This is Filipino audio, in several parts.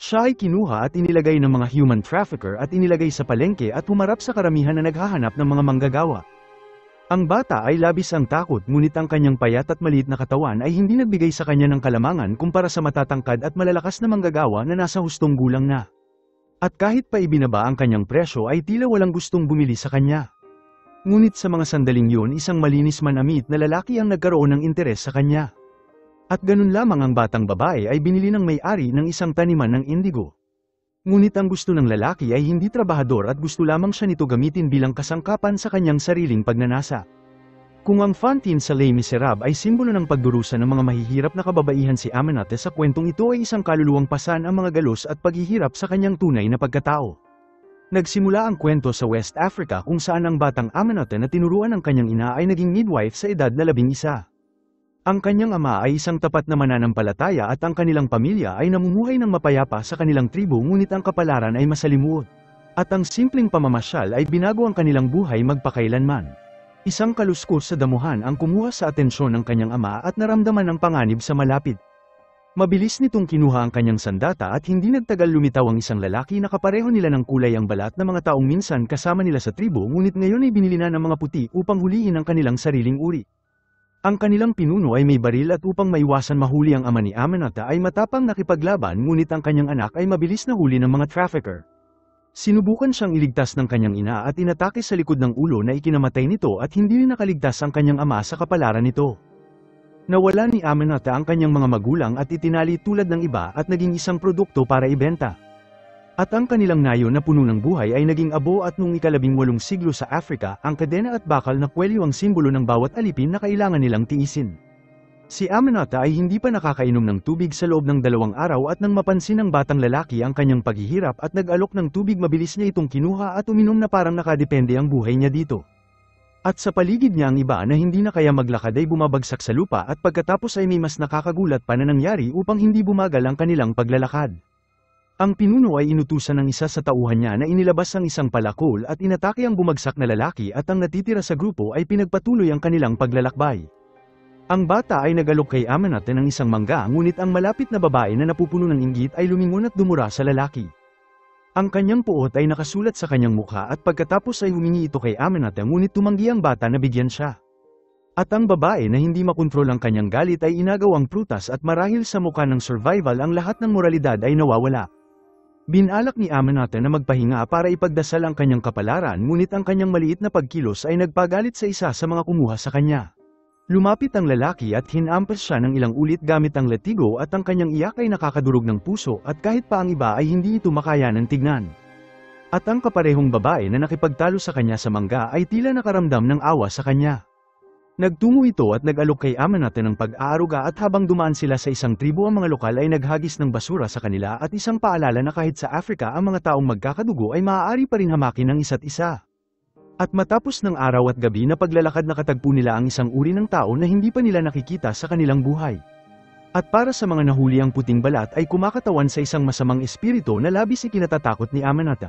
Siya ay kinuha at inilagay ng mga human trafficker at inilagay sa palengke at humarap sa karamihan na naghahanap ng mga manggagawa. Ang bata ay labis ang takot ngunit ang kanyang payat at maliit na katawan ay hindi nagbigay sa kanya ng kalamangan kumpara sa matatangkad at malalakas na manggagawa na nasa hustong gulang na. At kahit pa ibinaba ang kanyang presyo ay tila walang gustong bumili sa kanya. Ngunit sa mga sandaling yun isang malinis manamit na lalaki ang nagkaroon ng interes sa kanya. At ganun lamang ang batang babae ay binili ng may-ari ng isang taniman ng indigo. Ngunit ang gusto ng lalaki ay hindi trabahador at gusto lamang siya nito gamitin bilang kasangkapan sa kanyang sariling pagnanasa. Kung ang Fantine sa Les Miserables ay simbolo ng pagdurusa ng mga mahihirap na kababaihan si Aminata sa kwentong ito ay isang kaluluwang pasan ang mga galos at paghihirap sa kanyang tunay na pagkatao. Nagsimula ang kwento sa West Africa kung saan ang batang Aminata na tinuruan ng kanyang ina ay naging midwife sa edad na 11. Ang kanyang ama ay isang tapat na mananampalataya at ang kanilang pamilya ay namumuhay ng mapayapa sa kanilang tribo ngunit ang kapalaran ay masalimuot. At ang simpleng pamamasyal ay binago ang kanilang buhay magpakailanman. Isang kaluskos sa damuhan ang kumuha sa atensyon ng kanyang ama at naramdaman ang panganib sa malapit. Mabilis nitong kinuha ang kanyang sandata at hindi nagtagal lumitaw ang isang lalaki na kapareho nila ng kulay ang balat na mga taong minsan kasama nila sa tribo ngunit ngayon ay binili na ng mga puti upang hulihin ang kanilang sariling uri. Ang kanilang pinuno ay may baril at upang maiwasan mahuli ang ama ni Aminata ay matapang nakipaglaban ngunit ang kanyang anak ay mabilis na huli ng mga trafficker. Sinubukan siyang iligtas ng kanyang ina at inatake sa likod ng ulo na ikinamatay nito at hindi rin nakaligtas ang kanyang ama sa kapalaran nito. Nawala ni Aminata ang kanyang mga magulang at itinali tulad ng iba at naging isang produkto para ibenta. At ang kanilang nayo na puno ng buhay ay naging abo at noong ika-18 siglo sa Africa, ang kadena at bakal na kwelyo ang simbolo ng bawat alipin na kailangan nilang tiisin. Si Aminata ay hindi pa nakakainom ng tubig sa loob ng 2 araw at nang mapansin ng batang lalaki ang kanyang paghihirap at nag-alok ng tubig mabilis niya itong kinuha at uminom na parang nakadepende ang buhay niya dito. At sa paligid niya ang iba na hindi na kaya maglakad ay bumabagsak sa lupa at pagkatapos ay may mas nakakagulat pa na nangyari upang hindi bumagal ang kanilang paglalakad. Ang pinuno ay inutusan ng isa sa tauhan niya na inilabas ang isang palakol at inatake ang bumagsak na lalaki at ang natitira sa grupo ay pinagpatuloy ang kanilang paglalakbay. Ang bata ay nag-alok kay Aminata ng isang mangga ngunit ang malapit na babae na napupuno ng inggit ay lumingon at dumura sa lalaki. Ang kanyang puot ay nakasulat sa kanyang mukha at pagkatapos ay humingi ito kay Aminata ngunit tumanggi ang bata na bigyan siya. At ang babae na hindi makontrol ang kanyang galit ay inagaw ang prutas at marahil sa mukha ng survival ang lahat ng moralidad ay nawawala. Binalak ni Aminata na magpahinga para ipagdasal ang kanyang kapalaran ngunit ang kanyang maliit na pagkilos ay nagpagalit sa isa sa mga kumuha sa kanya. Lumapit ang lalaki at hinampas siya ng ilang ulit gamit ang latigo at ang kanyang iyak ay nakakadurog ng puso at kahit pa ang iba ay hindi ito makayanang tignan. At ang kaparehong babae na nakipagtalo sa kanya sa mangga ay tila nakaramdam ng awa sa kanya. Nagtungo ito at nag-alok kay Aminata ng pag-aaruga at habang dumaan sila sa isang tribo ang mga lokal ay naghagis ng basura sa kanila at isang paalala na kahit sa Africa ang mga taong magkakadugo ay maaari pa rin hamakin ng isa't isa. At matapos ng araw at gabi na paglalakad nakatagpo nila ang isang uri ng tao na hindi pa nila nakikita sa kanilang buhay. At para sa mga nahuli ang puting balat ay kumakatawan sa isang masamang espiritu na labis ikinatatakot ni Aminata.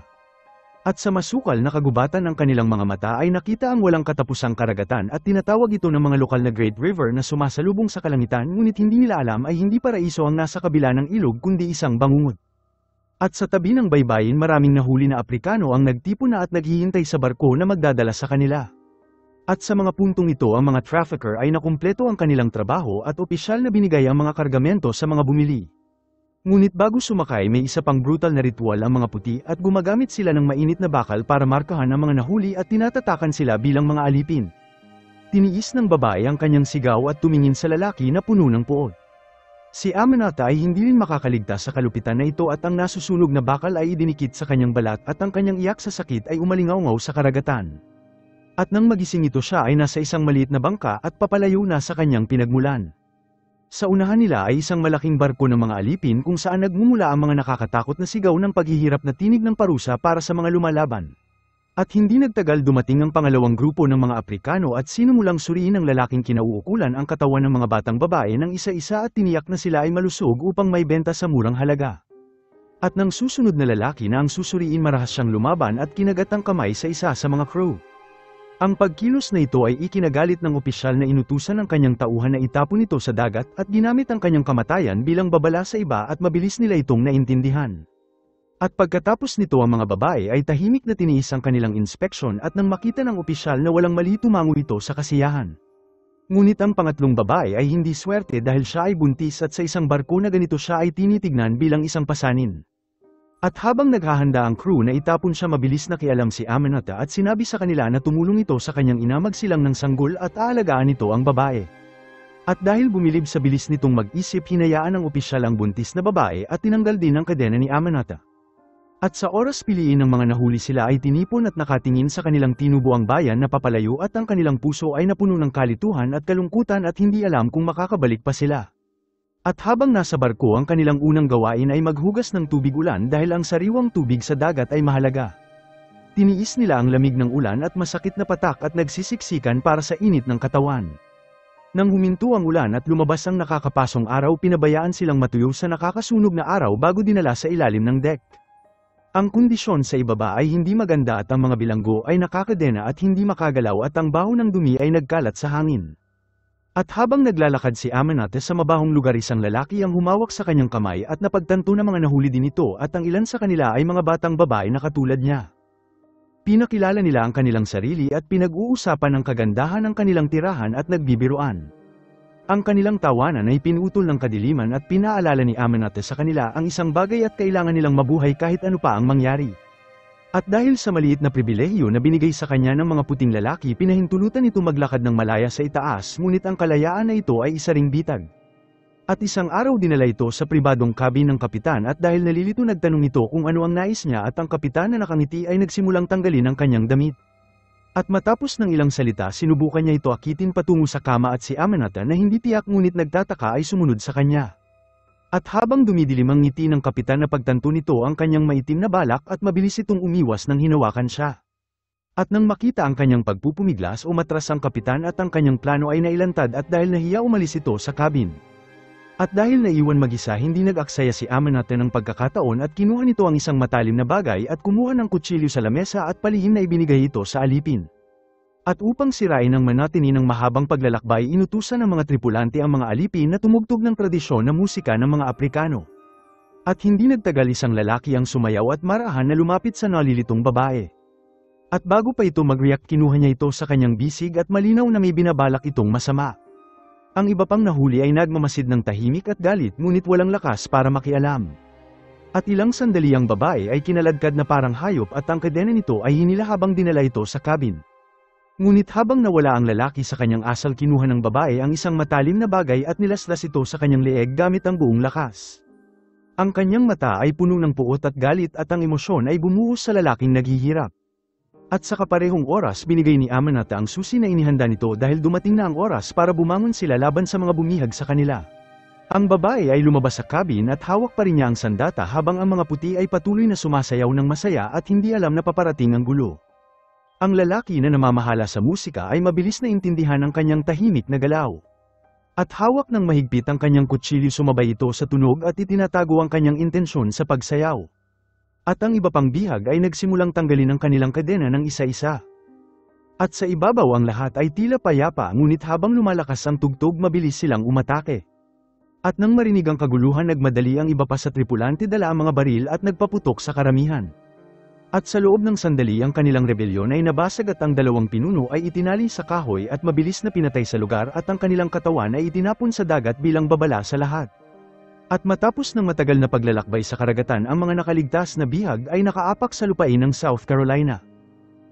At sa masukal na kagubatan ng kanilang mga mata ay nakita ang walang katapusang karagatan at tinatawag ito ng mga lokal na Great River na sumasalubong sa kalangitan ngunit hindi nila alam ay hindi paraiso ang nasa kabila ng ilog kundi isang bangungot. At sa tabi ng baybayin maraming nahuli na Aprikano ang nagtipon na at naghihintay sa barko na magdadala sa kanila. At sa mga puntong ito ang mga trafficker ay nakumpleto ang kanilang trabaho at opisyal na binigay ang mga kargamento sa mga bumili. Ngunit bago sumakay may isa pang brutal na ritual ang mga puti at gumagamit sila ng mainit na bakal para markahan ang mga nahuli at tinatatakan sila bilang mga alipin. Tiniis ng babae ang kanyang sigaw at tumingin sa lalaki na puno ng puot. Si Aminata ay hindi rin makakaligtas sa kalupitan na ito at ang nasusunog na bakal ay idinikit sa kanyang balat at ang kanyang iyak sa sakit ay umalingaw-ngaw sa karagatan. At nang magising ito siya ay nasa isang maliit na bangka at papalayo na sa kanyang pinagmulan. Sa unahan nila ay isang malaking barko ng mga alipin kung saan nagmumula ang mga nakakatakot na sigaw ng paghihirap na tinig ng parusa para sa mga lumalaban. At hindi nagtagal dumating ang pangalawang grupo ng mga Aprikano at sinulang suriin ng lalaking kinauukulan ang katawan ng mga batang babae ng isa-isa at tiniyak na sila ay malusog upang maibenta sa murang halaga. At nang susunod na lalaki na ang susuriin marahas siyang lumaban at kinagat ang kamay sa isa sa mga crew. Ang pagkilos na ito ay ikinagalit ng opisyal na inutusan ng kanyang tauhan na itapon ito sa dagat at ginamit ang kanyang kamatayan bilang babala sa iba at mabilis nila itong naintindihan. At pagkatapos nito ang mga babae ay tahimik na tiniis ang kanilang inspeksyon at nang makita ng opisyal na walang mali tumango ito sa kasiyahan. Ngunit ang pangatlong babae ay hindi swerte dahil siya ay buntis at sa isang barko na ganito siya ay tinitignan bilang isang pasanin. At habang naghahanda ang crew na itapon siya mabilis nakialam si Amanatha at sinabi sa kanila na tumulong ito sa kanyang ina magsilang ng sanggol at aalagaan nito ang babae. At dahil bumilib sa bilis nitong mag-isip hinayaan ng opisyal ang buntis na babae at tinanggal din ang kadena ni Amanatha. At sa oras piliin ng mga nahuli sila ay tinipon at nakatingin sa kanilang tinubuang bayan na papalayo at ang kanilang puso ay napuno ng kalituhan at kalungkutan at hindi alam kung makakabalik pa sila. At habang nasa barko ang kanilang unang gawain ay maghugas ng tubig ulan dahil ang sariwang tubig sa dagat ay mahalaga. Tiniis nila ang lamig ng ulan at masakit na patak at nagsisiksikan para sa init ng katawan. Nang huminto ang ulan at lumabas ang nakakapasong araw pinabayaan silang matuyo sa nakakasunog na araw bago dinala sa ilalim ng deck. Ang kondisyon sa ibaba ay hindi maganda at ang mga bilanggo ay nakakadena at hindi makagalaw at ang baho ng dumi ay nagkalat sa hangin. At habang naglalakad si Amanatha sa mabahong lugar isang lalaki ang humawak sa kanyang kamay at napagtanto na mga nahuli din ito at ang ilan sa kanila ay mga batang babae na katulad niya. Pinakilala nila ang kanilang sarili at pinag-uusapan ang kagandahan ng kanilang tirahan at nagbibiruan. Ang kanilang tawanan ay pinutol ng kadiliman at pinaalala ni Amanatha sa kanila ang isang bagay at kailangan nilang mabuhay kahit ano pa ang mangyari. At dahil sa maliit na pribilehiyo na binigay sa kanya ng mga puting lalaki pinahintulutan ito maglakad ng malaya sa itaas ngunit ang kalayaan na ito ay isa ring bitag. At isang araw dinala ito sa pribadong cabin ng kapitan at dahil nalilito nagtanong ito kung ano ang nais niya at ang kapitan na nakangiti ay nagsimulang tanggalin ang kanyang damit. At matapos ng ilang salita sinubukan niya ito akitin patungo sa kama at si Amanatha na hindi tiyak ngunit nagtataka ay sumunod sa kanya. At habang dumidilim ang ngiti ng kapitan na pagtanto nito ang kanyang maitim na balak at mabilis itong umiwas nang hinawakan siya. At nang makita ang kanyang pagpupumiglas umatras ang kapitan at ang kanyang plano ay nailantad at dahil nahiya umalis ito sa cabin. At dahil naiwan mag-isa hindi nag-aksaya si Amanatha ng pagkakataon at kinuha nito ang isang matalim na bagay at kumuha ng kutsilyo sa lamesa at palihim na ibinigay ito sa alipin. At upang sirain ang monotony ng mahabang paglalakbay inutusan ng mga tripulante ang mga alipin na tumugtog ng tradisyon na musika ng mga Aprikano. At hindi nagtagal isang lalaki ang sumayaw at marahan na lumapit sa nalilitong babae. At bago pa ito mag-react kinuha niya ito sa kanyang bisig at malinaw na may binabalak itong masama. Ang iba pang nahuli ay nagmamasid ng tahimik at galit ngunit walang lakas para makialam. At ilang sandali ang babae ay kinaladkad na parang hayop at ang kadena nito ay hinila habang dinala ito sa cabin. Ngunit habang nawala ang lalaki sa kanyang asal kinuha ng babae ang isang matalim na bagay at nilaslas ito sa kanyang leeg gamit ang buong lakas. Ang kanyang mata ay puno ng puot at galit at ang emosyon ay bumuhos sa lalaking naghihirap. At sa kaparehong oras binigay ni Amanatha ang susi na inihanda nito dahil dumating na ang oras para bumangon sila laban sa mga bumihag sa kanila. Ang babae ay lumabas sa cabin at hawak pa rin niya ang sandata habang ang mga puti ay patuloy na sumasayaw ng masaya at hindi alam na paparating ang gulo. Ang lalaki na namamahala sa musika ay mabilis na intindihan ang kanyang tahimik na galaw. At hawak ng mahigpit ang kanyang kutsilyo sumabay ito sa tunog at itinatago ang kanyang intensyon sa pagsayaw. At ang iba pang bihag ay nagsimulang tanggalin ang kanilang kadena ng isa-isa. At sa ibabaw ang lahat ay tila payapa ngunit habang lumalakas ang tugtog mabilis silang umatake. At nang marinig ang kaguluhan nagmadali ang iba pa sa tripulante dala ang mga baril at nagpaputok sa karamihan. At sa loob ng sandali ang kanilang rebelyon ay nabasag at ang dalawang pinuno ay itinali sa kahoy at mabilis na pinatay sa lugar at ang kanilang katawan ay itinapon sa dagat bilang babala sa lahat. At matapos ng matagal na paglalakbay sa karagatan ang mga nakaligtas na bihag ay nakaapak sa lupain ng South Carolina.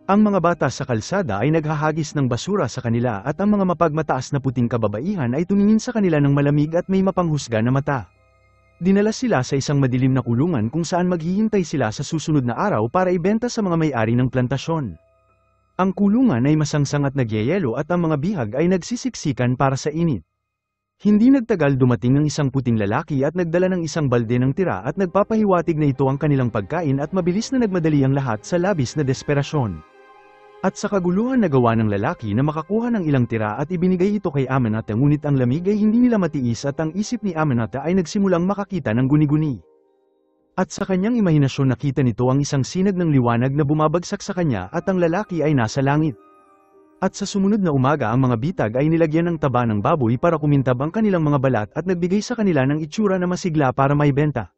Ang mga bata sa kalsada ay naghahagis ng basura sa kanila at ang mga mapagmataas na puting kababaihan ay tumingin sa kanila ng malamig at may mapanghusga na mata. Dinala sila sa isang madilim na kulungan kung saan maghihintay sila sa susunod na araw para ibenta sa mga may-ari ng plantasyon. Ang kulungan ay masangsang at nagyayelo at ang mga bihag ay nagsisiksikan para sa init. Hindi nagtagal dumating ang isang puting lalaki at nagdala ng isang balde ng tira at nagpapahiwatig na ito ang kanilang pagkain at mabilis na nagmadali ang lahat sa labis na desperasyon. At sa kaguluhan nagawa ng lalaki na makakuha ng ilang tira at ibinigay ito kay Amanatha ngunit ang lamig ay hindi nila matiis at ang isip ni Amanatha ay nagsimulang makakita ng guni-guni. At sa kanyang imahinasyon nakita nito ang isang sinag ng liwanag na bumabagsak sa kanya at ang lalaki ay nasa langit. At sa sumunod na umaga ang mga bitag ay nilagyan ng taba ng baboy para kumintab ang kanilang mga balat at nagbigay sa kanila ng itsura na masigla para maibenta.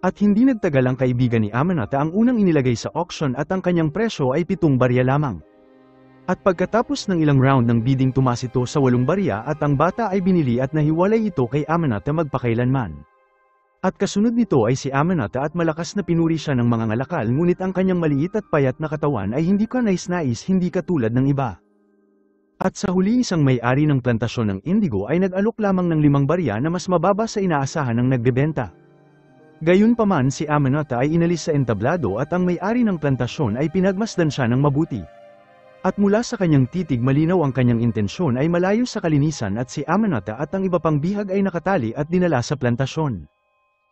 At hindi nagtagal ang kaibigan ni Amanatha ang unang inilagay sa auction at ang kanyang presyo ay 7 barya lamang. At pagkatapos ng ilang round ng bidding tumaas ito sa 8 barya at ang bata ay binili at nahiwalay ito kay Amanatha magpakailanman. At kasunod nito ay si Amanatha at malakas na pinuri siya ng mga ngalakal ngunit ang kanyang maliit at payat na katawan ay hindi kanais-nais hindi katulad ng iba. At sa huli isang may-ari ng plantasyon ng indigo ay nag-alok lamang ng 5 barya na mas mababa sa inaasahan ng nagbebenta. Gayunpaman si Amanatha ay inalis sa entablado at ang may-ari ng plantasyon ay pinagmasdan siya ng mabuti. At mula sa kanyang titig malinaw ang kanyang intensyon ay malayo sa kalinisan at si Amanatha at ang iba pang bihag ay nakatali at dinala sa plantasyon.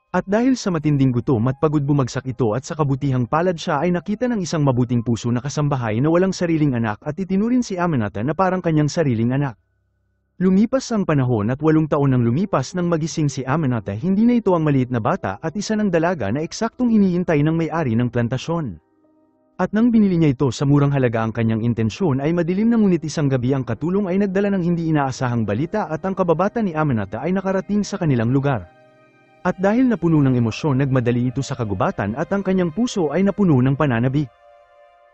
At dahil sa matinding gutom at pagod bumagsak ito at sa kabutihang palad siya ay nakita ng isang mabuting puso na kasambahay na walang sariling anak at itinurin si Amanatha na parang kanyang sariling anak. Lumipas ang panahon at 8 taon nang lumipas nang magising si Amanatha hindi na ito ang maliit na bata at isa ng dalaga na eksaktong hinihintay ng may-ari ng plantasyon. At nang binili niya ito sa murang halaga ang kanyang intensyon ay madilim na ngunit isang gabi ang katulong ay nagdala ng hindi inaasahang balita at ang kababata ni Amanatha ay nakarating sa kanilang lugar. At dahil napuno ng emosyon nagmadali ito sa kagubatan at ang kanyang puso ay napuno ng pananabik.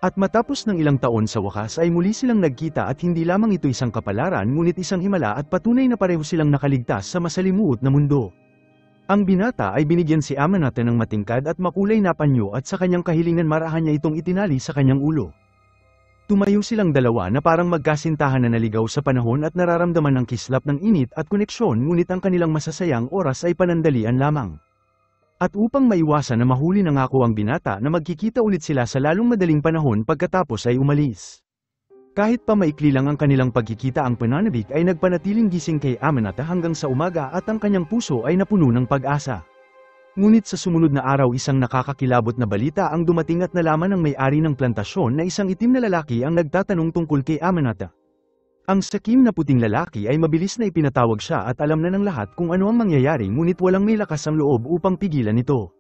At matapos ng ilang taon sa wakas ay muli silang nagkita at hindi lamang ito isang kapalaran ngunit isang himala at patunay na pareho silang nakaligtas sa masalimuot na mundo. Ang binata ay binigyan si Amanatha ng matingkad at makulay na panyo at sa kanyang kahilingan marahan niya itong itinali sa kanyang ulo. Tumayo silang dalawa na parang magkasintahan na naligaw sa panahon at nararamdaman ng kislap ng init at koneksyon ngunit ang kanilang masasayang oras ay panandalian lamang. At upang maiwasan na mahuli na ngako ang binata na magkikita ulit sila sa lalong madaling panahon pagkatapos ay umalis. Kahit pa maikli lang ang kanilang pagkikita ang pananabik ay nagpanatiling gising kay Amanatha hanggang sa umaga at ang kanyang puso ay napuno ng pag-asa. Ngunit sa sumunod na araw isang nakakakilabot na balita ang dumating at nalaman ng may-ari ng plantasyon na isang itim na lalaki ang nagtatanong tungkol kay Amanatha. Ang sakim na puting lalaki ay mabilis na ipinatawag siya at alam na ng lahat kung ano ang mangyayari ngunit walang may lakas ang loob upang pigilan ito.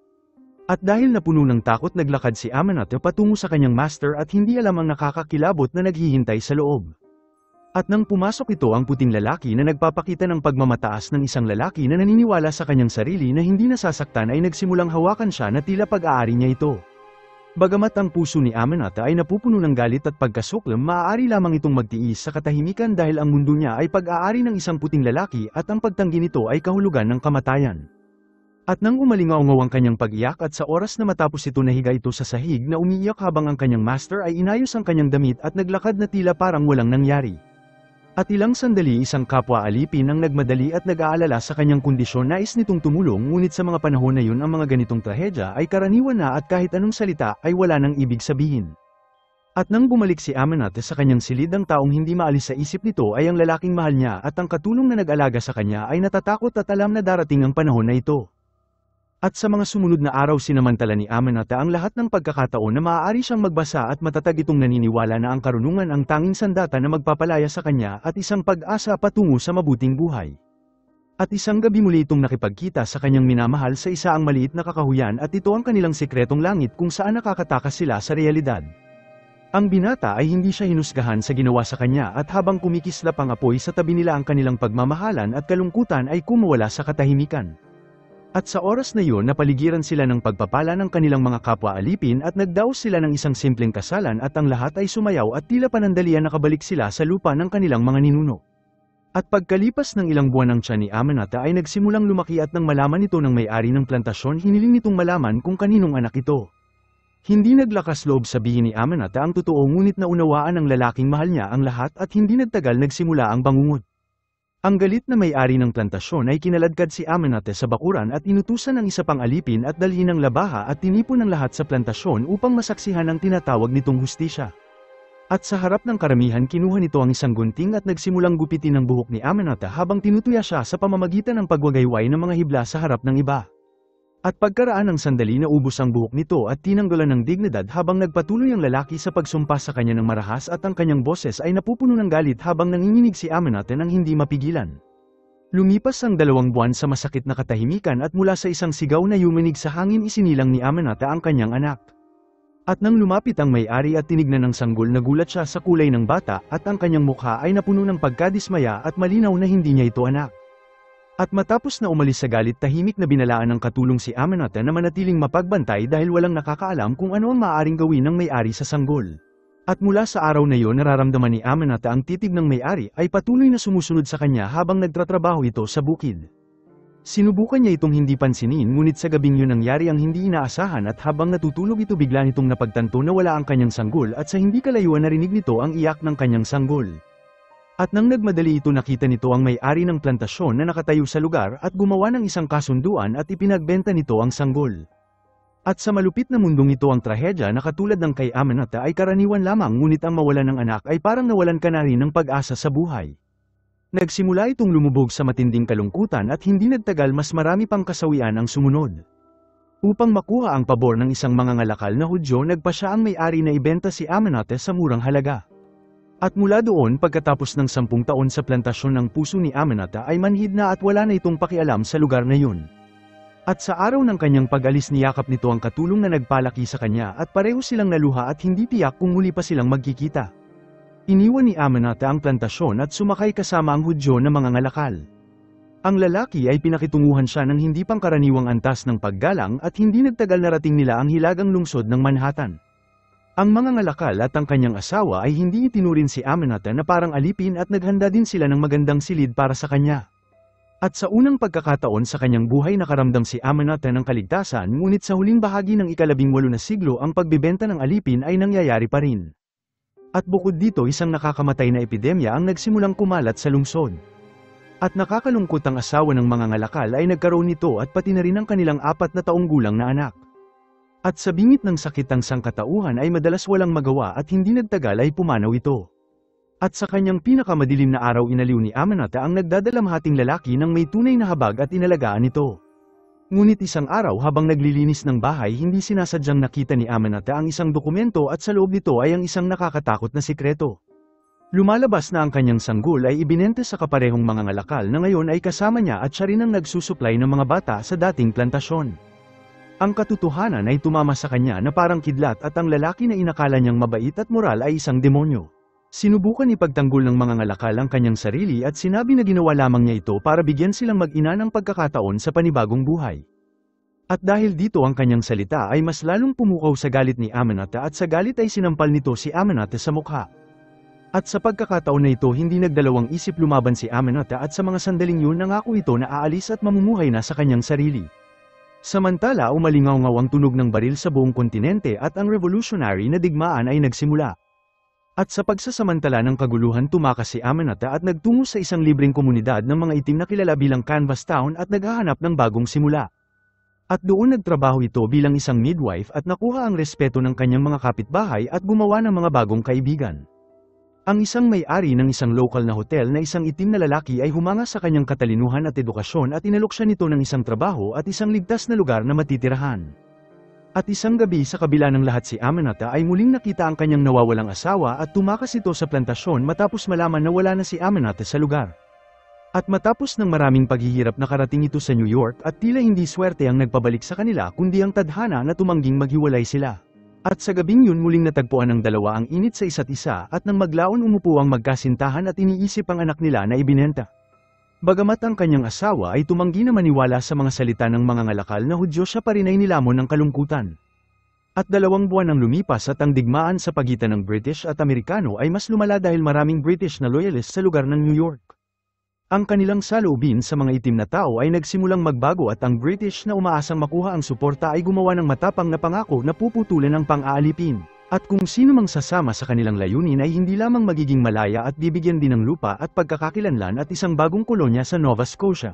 At dahil napuno ng takot naglakad si Amanatha patungo sa kanyang master at hindi alam ang nakakakilabot na naghihintay sa loob. At nang pumasok ito ang puting lalaki na nagpapakita ng pagmamataas ng isang lalaki na naniniwala sa kanyang sarili na hindi nasasaktan ay nagsimulang hawakan siya na tila pag-aari niya ito. Bagamat ang puso ni Amanatha ay napupuno ng galit at pagkasuklam maaari lamang itong magtiis sa katahimikan dahil ang mundo niya ay pag-aari ng isang puting lalaki at ang pagtanggi nito ay kahulugan ng kamatayan. At nang umalingaw-ngaw ang kanyang pag-iyak at sa oras na matapos ito nahiga ito sa sahig na umiiyak habang ang kanyang master ay inayos ang kanyang damit at naglakad na tila parang walang nangyari. At ilang sandali isang kapwa alipin ang nagmadali at nag-aalala sa kanyang kondisyon nais nitong tumulong ngunit sa mga panahon na yun ang mga ganitong trahedya ay karaniwan na at kahit anong salita ay wala nang ibig sabihin. At nang bumalik si Amanatha sa kanyang silid ang taong hindi maalis sa isip nito ay ang lalaking mahal niya at ang katulong na nag-alaga sa kanya ay natatakot at alam na darating ang panahon na ito. At sa mga sumunod na araw sinamantala ni Amanatha ang lahat ng pagkakataon na maaari siyang magbasa at matatag itong naniniwala na ang karunungan ang tanging sandata na magpapalaya sa kanya at isang pag-asa patungo sa mabuting buhay. At isang gabi muli itong nakipagkita sa kanyang minamahal sa isa ang maliit na kakahuyan at ito ang kanilang sikretong langit kung saan nakakatakas sila sa realidad. Ang binata ay hindi siya hinusgahan sa ginawa sa kanya at habang kumikislap ang apoy sa tabi nila ang kanilang pagmamahalan at kalungkutan ay kumawala sa katahimikan. At sa oras na iyon napaligiran sila ng pagpapala ng kanilang mga kapwa alipin at nagdaos sila ng isang simpleng kasalan at ang lahat ay sumayaw at tila panandalian nakabalik sila sa lupa ng kanilang mga ninuno. At pagkalipas ng ilang buwan ng tiyan ni Amanatha ay nagsimulang lumaki at nang malaman ito ng may-ari ng plantasyon hiniling nitong malaman kung kaninong anak ito. Hindi naglakas loob sabihin ni Amanatha ang totoo ngunit naunawaan ng lalaking mahal niya ang lahat at hindi nagtagal nagsimula ang bangungot. Ang galit na may-ari ng plantasyon ay kinaladkad si Amanatha sa bakuran at inutusan ng isa pang alipin at dalhin ng labaha at tinipon ng lahat sa plantasyon upang masaksihan ang tinatawag nitong hustisya. At sa harap ng karamihan kinuha nito ang isang gunting at nagsimulang gupitin ang buhok ni Amanatha habang tinutuya siya sa pamamagitan ng pagwagayway ng mga hibla sa harap ng iba. At pagkaraan ng sandali naubos ang buhok nito at tinanggalan ng dignidad habang nagpatuloy ang lalaki sa pagsumpa sa kanya ng marahas at ang kanyang boses ay napupuno ng galit habang nanginginig si Amanatha ng hindi mapigilan. Lumipas ang 2 buwan sa masakit na katahimikan at mula sa isang sigaw na yumanig sa hangin isinilang ni Amanatha ang kanyang anak. At nang lumapit ang may-ari at tinignan ng sanggol, nagulat siya sa kulay ng bata at ang kanyang mukha ay napuno ng pagkadismaya at malinaw na hindi niya ito anak. At matapos na umalis sa galit, tahimik na binalaan ng katulong si Amenhotep na manatiling mapagbantay dahil walang nakakaalam kung ano ang maaaring gawin ng may-ari sa sanggol. At mula sa araw na iyon, nararamdaman ni Amenhotep ang titig ng may-ari ay patuloy na sumusunod sa kanya habang nagtatrabaho ito sa bukid. Sinubukan niya itong hindi pansinin, ngunit sa gabing yun nangyari ang hindi inaasahan at habang natutulog ito, bigla nitong napagtanto na wala ang kanyang sanggol at sa hindi kalayuan narinig nito ang iyak ng kanyang sanggol. At nang nagmadali ito, nakita nito ang may-ari ng plantasyon na nakatayo sa lugar at gumawa ng isang kasunduan at ipinagbenta nito ang sanggol. At sa malupit na mundong ito, ang trahedya na katulad ng kay Amenhotep ay karaniwan lamang, ngunit ang mawalan ng anak ay parang nawalan ka na rin ng pag-asa sa buhay. Nagsimula itong lumubog sa matinding kalungkutan at hindi nagtagal mas marami pang kasawian ang sumunod. Upang makuha ang pabor ng isang mangangalakal na Hudyo, nagpa siya ang may-ari na ibenta si Amenhotep sa murang halaga. At mula doon, pagkatapos ng 10 taon sa plantasyon ng puso ni Amenhotep ay manhid na at wala na itong pakialam sa lugar na yun. At sa araw ng kanyang pag-alis, niyakap nito ang katulong na nagpalaki sa kanya at pareho silang naluha at hindi tiyak kung muli pa silang magkikita. Iniwan ni Amenhotep ang plantasyon at sumakay kasama ang Hudyo na mangangalakal. Ang lalaki ay pinakitunguhan siya ng hindi pangkaraniwang antas ng paggalang at hindi nagtagal narating nila ang hilagang lungsod ng Manhattan. Ang mangangalakal at ang kanyang asawa ay hindi itinurin si Amenhotep na parang alipin at naghanda din sila ng magandang silid para sa kanya. At sa unang pagkakataon sa kanyang buhay, nakaramdam si Amenhotep ng kaligtasan, ngunit sa huling bahagi ng ika-18 na siglo ang pagbibenta ng alipin ay nangyayari pa rin. At bukod dito, isang nakakamatay na epidemya ang nagsimulang kumalat sa lungsod. At nakakalungkot, ang asawa ng mangangalakal ay nagkaroon nito at pati na rin ang kanilang 4 na taong gulang na anak. At sa bingit ng sakit ang sangkatauhan ay madalas walang magawa at hindi nagtagal ay pumanaw ito. At sa kanyang pinakamadilim na araw, inaliw ni Amenhotep ang nagdadalamhating lalaki ng may tunay na habag at inalagaan ito. Ngunit isang araw, habang naglilinis ng bahay, hindi sinasadyang nakita ni Amenhotep ang isang dokumento at sa loob nito ay ang isang nakakatakot na sikreto. Lumalabas na ang kanyang sanggol ay ibinenta sa kaparehong mangangalakal na ngayon ay kasama niya at siya rin ang nagsusuplay ng mga bata sa dating plantasyon. Ang katotohanan ay tumama sa kanya na parang kidlat at ang lalaki na inakala niyang mabait at moral ay isang demonyo. Sinubukan ipagtanggol ng mangangalakal ang kanyang sarili at sinabi na ginawa lamang niya ito para bigyan silang mag-ina ng pagkakataon sa panibagong buhay. At dahil dito, ang kanyang salita ay mas lalong pumukaw sa galit ni Amenhotep at sa galit ay sinampal nito si Amenhotep sa mukha. At sa pagkakataon na ito, hindi nagdalawang isip, lumaban si Amenhotep at sa mga sandaling yun nangako ito na aalis at mamumuhay na sa kanyang sarili. Samantala, umalingaw-ngaw ang tunog ng baril sa buong kontinente at ang revolutionary na digmaan ay nagsimula. At sa pagsasamantala ng kaguluhan, tumakas si Amenhotep at nagtungo sa isang libreng komunidad ng mga itim na kilala bilang Canvas Town at naghahanap ng bagong simula. At doon nagtrabaho ito bilang isang midwife at nakuha ang respeto ng kanyang mga kapitbahay at gumawa ng mga bagong kaibigan. Ang isang may-ari ng isang local na hotel na isang itim na lalaki ay humanga sa kanyang katalinuhan at edukasyon at inalok siya nito ng isang trabaho at isang ligtas na lugar na matitirahan. At isang gabi, sa kabila ng lahat, si Amenhotep ay muling nakita ang kanyang nawawalang asawa at tumakas ito sa plantasyon matapos malaman na wala na si Amenhotep sa lugar. At matapos ng maraming paghihirap, nakarating ito sa New York at tila hindi swerte ang nagpabalik sa kanila kundi ang tadhana na tumangging maghiwalay sila. At sa gabing yun, muling natagpuan ng dalawa ang init sa isa't isa at nang maglaon, umupo ang magkasintahan at iniisip ang anak nila na ibinenta. Bagamat ang kanyang asawa ay tumanggi na maniwala sa mga salita ng mangangalakal na Hudyo, siya pa rin ay nilamon ng kalungkutan. At 2 buwan ang lumipas at ang digmaan sa pagitan ng British at Amerikano ay mas lumala dahil maraming British na loyalist sa lugar ng New York. Ang kanilang saloobin sa mga itim na tao ay nagsimulang magbago at ang British na umaasang makuha ang suporta ay gumawa ng matapang na pangako na puputulan ang pang-aalipin. At kung sino mang sasama sa kanilang layunin ay hindi lamang magiging malaya at bibigyan din ng lupa at pagkakakilanlan at isang bagong kolonya sa Nova Scotia.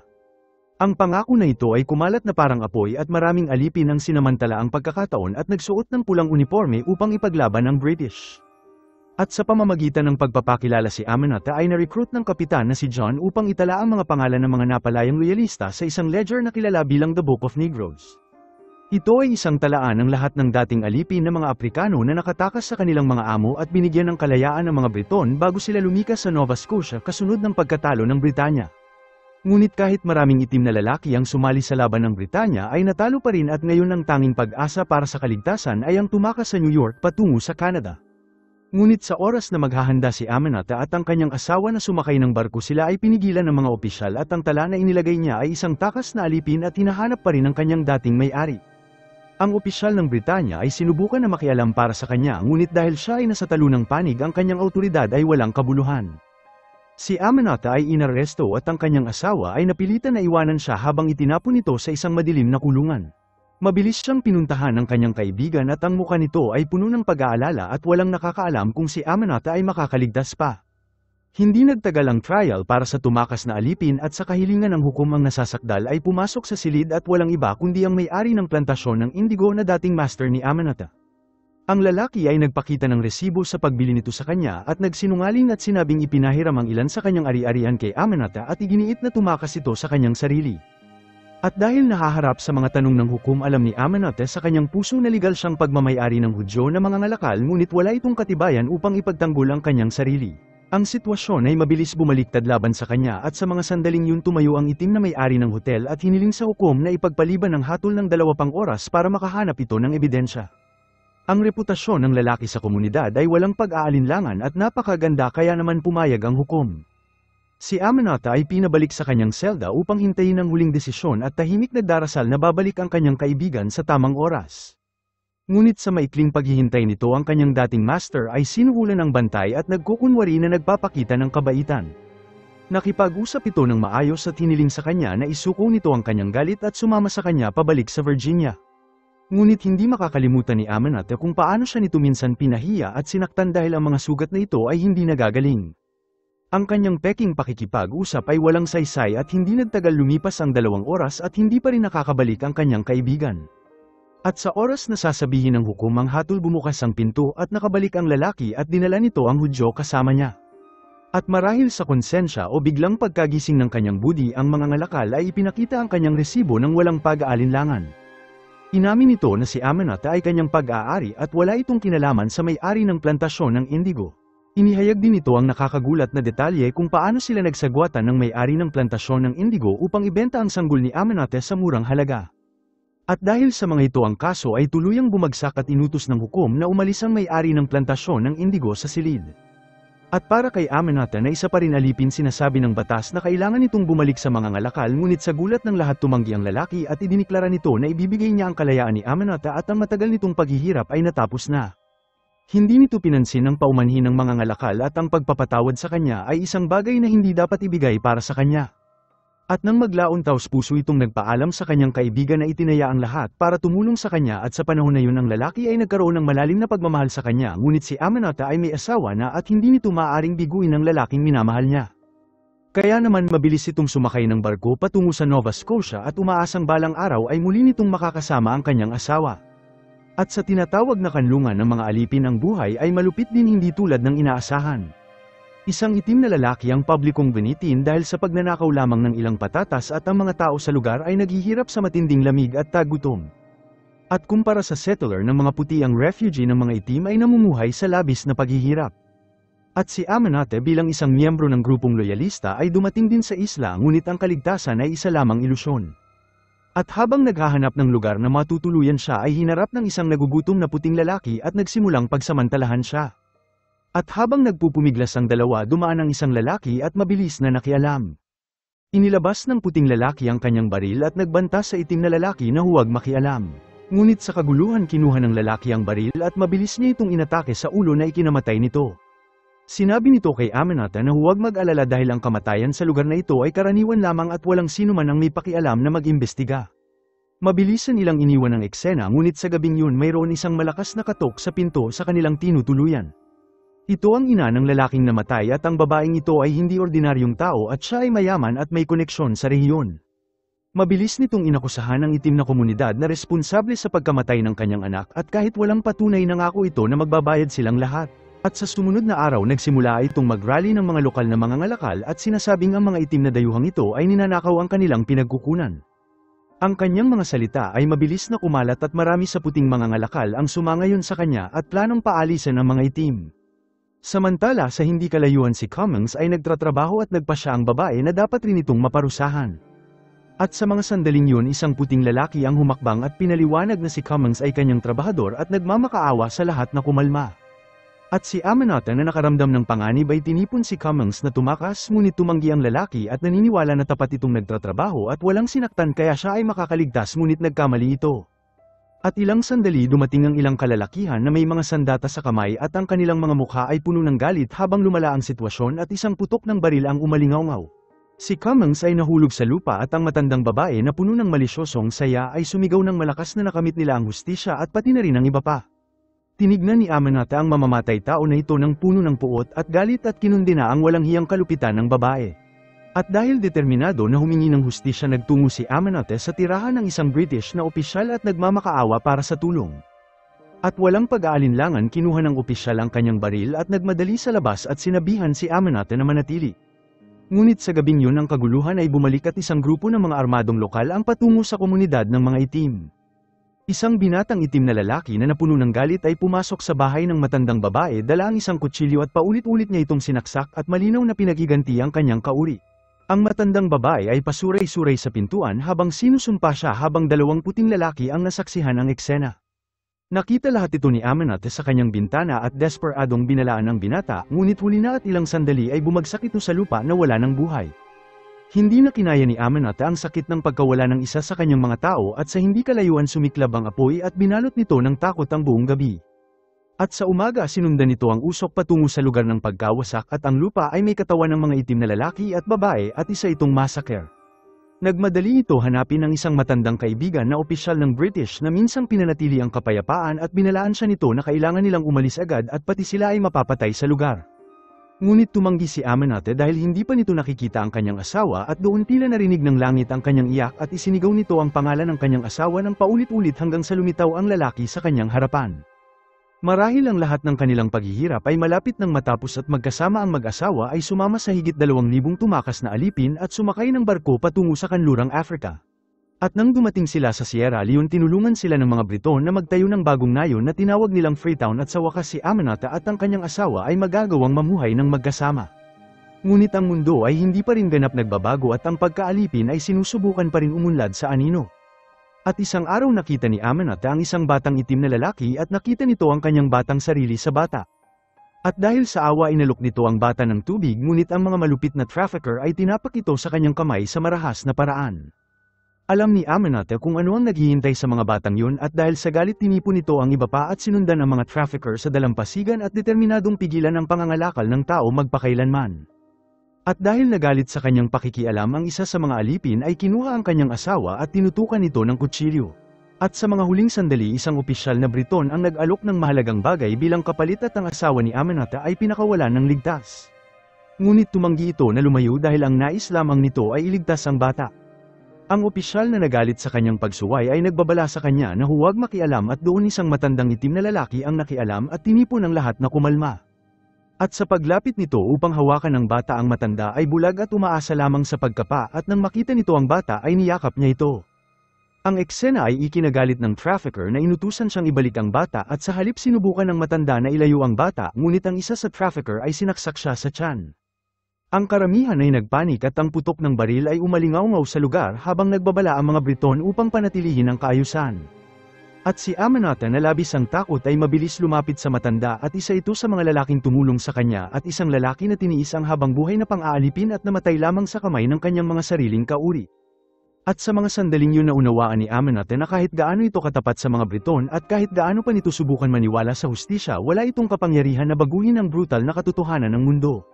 Ang pangako na ito ay kumalat na parang apoy at maraming alipin ang sinamantala ang pagkakataon at nagsuot ng pulang uniforme upang ipaglaban ang British. At sa pamamagitan ng pagpapakilala, si Amenhotep ay na-recruit ng kapitan na si John upang itala ang mga pangalan ng mga napalayang loyalista sa isang ledger na kilala bilang The Book of Negroes. Ito ay isang talaan ng lahat ng dating alipin na mga Aprikano na nakatakas sa kanilang mga amo at binigyan ng kalayaan ng mga Briton bago sila lumikas sa Nova Scotia kasunod ng pagkatalo ng Britanya. Ngunit kahit maraming itim na lalaki ang sumali sa laban ng Britanya ay natalo pa rin at ngayon ang tanging pag-asa para sa kaligtasan ay ang tumakas sa New York patungo sa Canada. Ngunit sa oras na maghahanda si Amanatha at ang kanyang asawa na sumakay ng barko, sila ay pinigilan ng mga opisyal at ang tala na inilagay niya ay isang takas na alipin at hinahanap pa rin ang kanyang dating may-ari. Ang opisyal ng Britanya ay sinubukan na makialam para sa kanya, ngunit dahil siya ay nasa talo ng panig, ang kanyang awtoridad ay walang kabuluhan. Si Amanatha ay inaresto at ang kanyang asawa ay napilitan na iwanan siya habang itinapon ito sa isang madilim na kulungan. Mabilis siyang pinuntahan ng kanyang kaibigan at ang mukha nito ay puno ng pag-aalala at walang nakakaalam kung si Amanatha ay makakaligtas pa. Hindi nagtagal ang trial para sa tumakas na alipin at sa kahilingan ng hukom ang nasasakdal ay pumasok sa silid at walang iba kundi ang may-ari ng plantasyon ng indigo na dating master ni Amanatha. Ang lalaki ay nagpakita ng resibo sa pagbili nito sa kanya at nagsinungaling at sinabing ipinahiram ang ilan sa kanyang ari-arian kay Amanatha at iginiit na tumakas ito sa kanyang sarili. At dahil nahaharap sa mga tanong ng hukom, alam ni Amanatha sa kanyang puso na legal siyang pagmamay-ari ng Hudyo na mga ngalakal, ngunit wala itong katibayan upang ipagtanggol ang kanyang sarili. Ang sitwasyon ay mabilis bumaliktad laban sa kanya at sa mga sandaling yun tumayo ang itim na may-ari ng hotel at hiniling sa hukom na ipagpaliban ng hatol ng 2 pang oras para makahanap ito ng ebidensya. Ang reputasyon ng lalaki sa komunidad ay walang pag-aalinlangan at napakaganda, kaya naman pumayag ang hukom. Si Amanatha ay pinabalik sa kanyang selda upang hintayin ang huling desisyon at tahimik nagdarasal na babalik ang kanyang kaibigan sa tamang oras. Ngunit sa maikling paghihintay nito, ang kanyang dating master ay sinuhulan ng bantay at nagkukunwari na nagpapakita ng kabaitan. Nakipag-usap ito ng maayos at hiniling sa kanya na isuko nito ang kanyang galit at sumama sa kanya pabalik sa Virginia. Ngunit hindi makakalimutan ni Amanatha kung paano siya nito minsan pinahiya at sinaktan dahil ang mga sugat na ito ay hindi nagagaling. Ang kanyang peking pakikipag-usap ay walang saysay at hindi nagtagal lumipas ang 2 oras at hindi pa rin nakakabalik ang kanyang kaibigan. At sa oras na sasabihin ng hukom ang hatol, bumukas ang pinto at nakabalik ang lalaki at dinala nito ang Hudyo kasama niya. At marahil sa konsensya o biglang pagkagising ng kanyang budi, ang mga ngalakal ay ipinakita ang kanyang resibo ng walang pag-aalinlangan. Inamin nito na si Amanatha ay kanyang pag-aari at wala itong kinalaman sa may-ari ng plantasyon ng indigo. Inihayag din ito ang nakakagulat na detalye kung paano sila nagsagwatan ng may-ari ng plantasyon ng indigo upang ibenta ang sanggol ni Amanatha sa murang halaga. At dahil sa mga ito, ang kaso ay tuluyang bumagsak at inutos ng hukom na umalis ang may-ari ng plantasyon ng indigo sa silid. At para kay Amanatha na isa pa rin alipin, sinasabi ng batas na kailangan itong bumalik sa mga ngalakal, ngunit sa gulat ng lahat tumanggi ang lalaki at idiniklara nito na ibibigay niya ang kalayaan ni Amanatha at ang matagal nitong paghihirap ay natapos na. Hindi nito pinansin ang paumanhin ng mga ngalakal at ang pagpapatawad sa kanya ay isang bagay na hindi dapat ibigay para sa kanya. At nang maglaon taos-puso itong nagpaalam sa kanyang kaibigan na itinaya ang lahat para tumulong sa kanya, at sa panahon na yun ang lalaki ay nagkaroon ng malalim na pagmamahal sa kanya, ngunit si Amanatha ay may asawa na at hindi nito maaaring biguin ang lalaking minamahal niya. Kaya naman mabilis itong sumakay ng barko patungo sa Nova Scotia at umaasang balang araw ay muli nitong makakasama ang kanyang asawa. At sa tinatawag na kanlungan ng mga alipin, ang buhay ay malupit din, hindi tulad ng inaasahan. Isang itim na lalaki ang publikong binitin dahil sa pagnanakaw lamang ng ilang patatas at ang mga tao sa lugar ay naghihirap sa matinding lamig at tagutom. At kumpara sa settler ng mga puti, ang refugee ng mga itim ay namumuhay sa labis na paghihirap. At si Amanatha bilang isang miyembro ng grupong loyalista ay dumating din sa isla, ngunit ang kaligtasan ay isa lamang ilusyon. At habang naghahanap ng lugar na matutuluyan siya ay hinarap ng isang nagugutom na puting lalaki at nagsimulang pagsamantalahan siya. At habang nagpupumiglas ang dalawa, dumaan ang isang lalaki at mabilis na nakialam. Inilabas ng puting lalaki ang kanyang baril at nagbanta sa itim na lalaki na huwag makialam. Ngunit sa kaguluhan, kinuha ng lalaki ang baril at mabilis niya itong inatake sa ulo na ikinamatay nito. Sinabi nito kay Amanatha na huwag mag-alala dahil ang kamatayan sa lugar na ito ay karaniwan lamang at walang sinuman ang may pakialam na mag-imbestiga. Mabilisan nilang iniwan ang eksena, ngunit sa gabing yun mayroon isang malakas na katok sa pinto sa kanilang tinutuluyan. Ito ang ina ng lalaking namatay at ang babaeng ito ay hindi ordinaryong tao at siya ay mayaman at may koneksyon sa rehiyon. Mabilis nitong inakusahan ang itim na komunidad na responsable sa pagkamatay ng kanyang anak, at kahit walang patunay, nangako ito na magbabayad silang lahat. At sa sumunod na araw nagsimula itong mag-rally ng mga lokal na mga ngalakal at sinasabing ang mga itim na dayuhang ito ay ninanakaw ang kanilang pinagkukunan. Ang kanyang mga salita ay mabilis na kumalat at marami sa puting mga ngalakal ang sumangayon sa kanya at planong paalisan ang mga itim. Samantala sa hindi kalayuan si Cummings ay nagtatrabaho at nagpasya ang babae na dapat rin itong maparusahan. At sa mga sandaling yun isang puting lalaki ang humakbang at pinaliwanag na si Cummings ay kanyang trabahador at nagmamakaawa sa lahat na kumalma. At si Amanata na nakaramdam ng panganib ay tinipon si Cummings na tumakas ngunit tumanggi ang lalaki at naniniwala na tapat itong nagtatrabaho at walang sinaktan kaya siya ay makakaligtas ngunit nagkamali ito. At ilang sandali dumating ang ilang kalalakihan na may mga sandata sa kamay at ang kanilang mga mukha ay puno ng galit habang lumala ang sitwasyon at isang putok ng baril ang umalingaw-ngaw. Si Cummings ay nahulog sa lupa at ang matandang babae na puno ng malisyosong saya ay sumigaw ng malakas na nakamit nila ang hustisya at pati na rin ang iba pa. Tinignan ni Amanata ang mamamatay tao na ito ng puno ng puot at galit at kinundina ang walang hiyang kalupitan ng babae. At dahil determinado na humingi ng hustisya nagtungo si Amanata sa tirahan ng isang British na opisyal at nagmamakaawa para sa tulong. At walang pag-aalinlangan kinuha ng opisyal ang kanyang baril at nagmadali sa labas at sinabihan si Amanata na manatili. Ngunit sa gabing yun ang kaguluhan ay bumalik at isang grupo ng mga armadong lokal ang patungo sa komunidad ng mga itim. Isang binatang itim na lalaki na napuno ng galit ay pumasok sa bahay ng matandang babae dala ang isang kutsilyo at paulit-ulit niya itong sinaksak at malinaw na pinagiganti ang kanyang kauri. Ang matandang babae ay pasuray-suray sa pintuan habang sinusumpa siya habang dalawang puting lalaki ang nasaksihan ang eksena. Nakita lahat ito ni Amanata sa kanyang bintana at desperadong binalaan ang binata, ngunit huli na at ilang sandali ay bumagsak ito sa lupa na wala ng buhay. Hindi na kinaya ni Amanata ang sakit ng pagkawala ng isa sa kanyang mga tao at sa hindi kalayuan sumiklab ang apoy at binalot nito ng takot ang buong gabi. At sa umaga sinundan nito ang usok patungo sa lugar ng pagkawasak at ang lupa ay may katawan ng mga itim na lalaki at babae at isa itong massacre. Nagmadali ito hanapin ang isang matandang kaibigan na opisyal ng British na minsang pinanatili ang kapayapaan at binalaan siya nito na kailangan nilang umalis agad at pati sila ay mapapatay sa lugar. Ngunit tumanggi si Amanata dahil hindi pa nito nakikita ang kanyang asawa at doon tila narinig ng langit ang kanyang iyak at isinigaw nito ang pangalan ng kanyang asawa ng paulit-ulit hanggang sa lumitaw ang lalaki sa kanyang harapan. Marahil ang lahat ng kanilang paghihirap ay malapit nang matapos at magkasama ang mag-asawa ay sumama sa higit 2,000 tumakas na alipin at sumakay ng barko patungo sa kanlurang Africa. At nang dumating sila sa Sierra Leone tinulungan sila ng mga Briton na magtayo ng bagong nayon na tinawag nilang Freetown at sa wakas si Amanata at ang kanyang asawa ay magagawang mamuhay ng magkasama. Ngunit ang mundo ay hindi pa rin ganap nagbabago at ang pagkaalipin ay sinusubukan pa rin umunlad sa anino. At isang araw nakita ni Amanata ang isang batang itim na lalaki at nakita nito ang kanyang batang sarili sa bata. At dahil sa awa inalok nito ang bata ng tubig ngunit ang mga malupit na trafficker ay tinapak ito sa kanyang kamay sa marahas na paraan. Alam ni Amanata kung ano ang naghihintay sa mga batang yun at dahil sa galit tinipon nito ang iba pa at sinundan ang mga trafficker sa dalampasigan at determinadong pigilan ang pangangalakal ng tao magpakailanman. At dahil nagalit sa kanyang pakikialam ang isa sa mga alipin ay kinuha ang kanyang asawa at tinutukan ito ng kutsilyo. At sa mga huling sandali isang opisyal na Briton ang nag-alok ng mahalagang bagay bilang kapalit at ang asawa ni Amanata ay pinakawalan ng ligtas. Ngunit tumanggi ito na lumayo dahil ang nais lamang nito ay iligtas ang bata. Ang opisyal na nagalit sa kanyang pagsuway ay nagbabala sa kanya na huwag makialam at doon isang matandang itim na lalaki ang nakialam at tinipon ang lahat na kumalma. At sa paglapit nito upang hawakan ng bata ang matanda ay bulag at umaasa lamang sa pagkapa at nang makita nito ang bata ay niyakap niya ito. Ang eksena ay ikinagalit ng trafficker na inutusan siyang ibalik ang bata at sa halip sinubukan ng matanda na ilayo ang bata ngunit ang isa sa trafficker ay sinaksak siya sa tiyan. Ang karamihan ay nagpanik at ang putok ng baril ay umalingaw-ngaw sa lugar habang nagbabala ang mga Briton upang panatilihin ang kaayusan. At si Amanata na labis ang takot ay mabilis lumapit sa matanda at isa ito sa mga lalaking tumulong sa kanya at isang lalaki na tiniis ang habang buhay na pang-aalipin at namatay lamang sa kamay ng kanyang mga sariling kauri. At sa mga sandaling yun naunawaan ni Amanata na kahit gaano ito katapat sa mga Briton at kahit gaano pa nito subukan maniwala sa hustisya wala itong kapangyarihan na baguhin ang brutal na katotohanan ng mundo.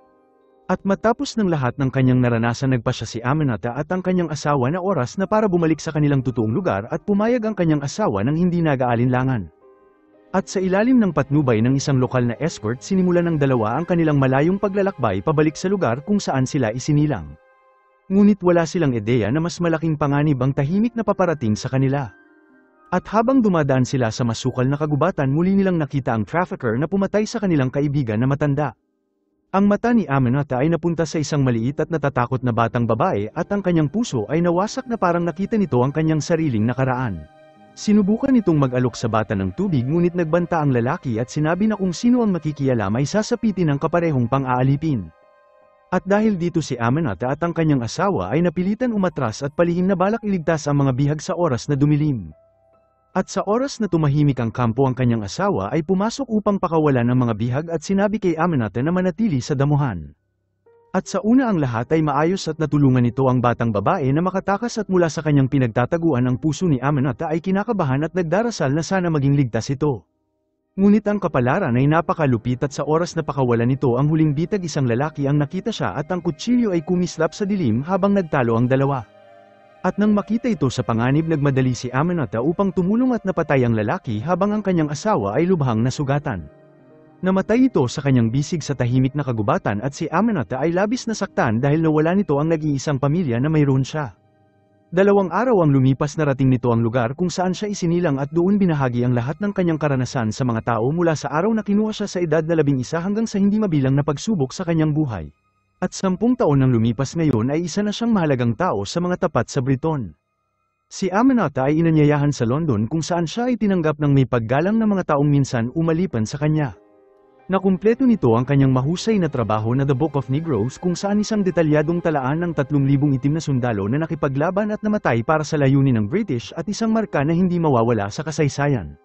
At matapos ng lahat ng kanyang naranasan nagpasya si Amanata at ang kanyang asawa na oras na para bumalik sa kanilang totoong lugar at pumayag ang kanyang asawa ng hindi nag-aalinlangan. At sa ilalim ng patnubay ng isang lokal na escort sinimulan ng dalawa ang kanilang malayong paglalakbay pabalik sa lugar kung saan sila isinilang. Ngunit wala silang ideya na mas malaking panganib ang tahimik na paparating sa kanila. At habang dumadaan sila sa masukal na kagubatan muli nilang nakita ang trafficker na pumatay sa kanilang kaibigan na matanda. Ang mata ni Amanata ay napunta sa isang maliit at natatakot na batang babae at ang kanyang puso ay nawasak na parang nakita nito ang kanyang sariling nakaraan. Sinubukan nitong mag-alok sa bata ng tubig ngunit nagbanta ang lalaki at sinabi na kung sino ang makikialam ay sasapitin ng kaparehong pang-aalipin. At dahil dito si Aminata at ang kanyang asawa ay napilitan umatras at palihim na balak iligtas ang mga bihag sa oras na dumilim. At sa oras na tumahimik ang kampo ang kanyang asawa ay pumasok upang pakawalan ang mga bihag at sinabi kay Aminata na manatili sa damuhan. At sa una ang lahat ay maayos at natulungan nito ang batang babae na makatakas at mula sa kanyang pinagtataguan ang puso ni Aminata ay kinakabahan at nagdarasal na sana maging ligtas ito. Ngunit ang kapalaran ay napakalupit at sa oras na pakawalan nito ang huling bitag isang lalaki ang nakita siya at ang kutsilyo ay kumislap sa dilim habang nagtalo ang dalawa. At nang makita ito sa panganib nagmadali si Aminata upang tumulong at napatay ang lalaki habang ang kanyang asawa ay lubhang nasugatan. Namatay ito sa kanyang bisig sa tahimik na kagubatan at si Aminata ay labis na saktan dahil nawala nito ang nag-iisang pamilya na mayroon siya. 2 araw ang lumipas narating nito ang lugar kung saan siya isinilang at doon binahagi ang lahat ng kanyang karanasan sa mga tao mula sa araw na kinuha siya sa edad na 11 hanggang sa hindi mabilang na pagsubok sa kanyang buhay. At 10 taon nang lumipas ngayon ay isa na siyang mahalagang tao sa mga tapat sa Briton. Si Aminata ay inanyayahan sa London kung saan siya ay tinanggap ng may paggalang na mga taong minsan umalipan sa kanya. Nakumpleto nito ang kanyang mahusay na trabaho na The Book of Negroes kung saan isang detalyadong talaan ng 3,000 itim na sundalo na nakipaglaban at namatay para sa layunin ng British at isang marka na hindi mawawala sa kasaysayan.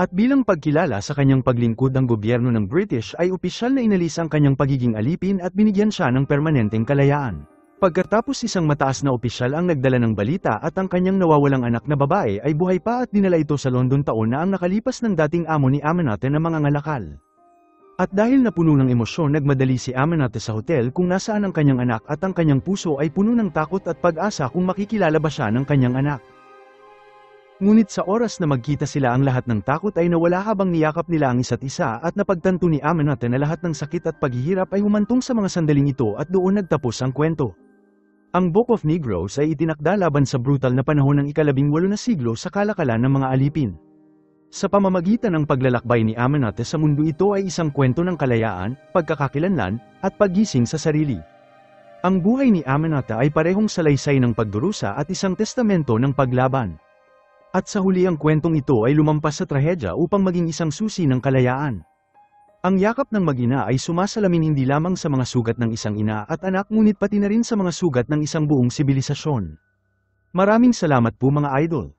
At bilang pagkilala sa kanyang paglingkod ang gobyerno ng British ay opisyal na inalis ang kanyang pagiging alipin at binigyan siya ng permanenteng kalayaan. Pagkatapos isang mataas na opisyal ang nagdala ng balita at ang kanyang nawawalang anak na babae ay buhay pa at dinala ito sa London taon na ang nakalipas ng dating amo ni Aminata na mga ngalakal. At dahil napuno ng emosyon nagmadali si Aminata sa hotel kung nasaan ang kanyang anak at ang kanyang puso ay puno ng takot at pag-asa kung makikilala ba siya ng kanyang anak. Ngunit sa oras na magkita sila ang lahat ng takot ay nawala habang niyakap nila ang isa't isa at napagtanto ni Aminata na lahat ng sakit at paghihirap ay humantong sa mga sandaling ito at doon nagtapos ang kwento. Ang Book of Negroes ay itinakda laban sa brutal na panahon ng ika-18 na siglo sa kalakalan ng mga alipin. Sa pamamagitan ng paglalakbay ni Aminata sa mundo ito ay isang kwento ng kalayaan, pagkakakilanlan, at paggising sa sarili. Ang buhay ni Aminata ay parehong salaysay ng pagdurusa at isang testamento ng paglaban. At sa huli ang kwentong ito ay lumampas sa trahedya upang maging isang susi ng kalayaan. Ang yakap ng mag-ina ay sumasalamin hindi lamang sa mga sugat ng isang ina at anak ngunit pati na rin sa mga sugat ng isang buong sibilisasyon. Maraming salamat po mga idol.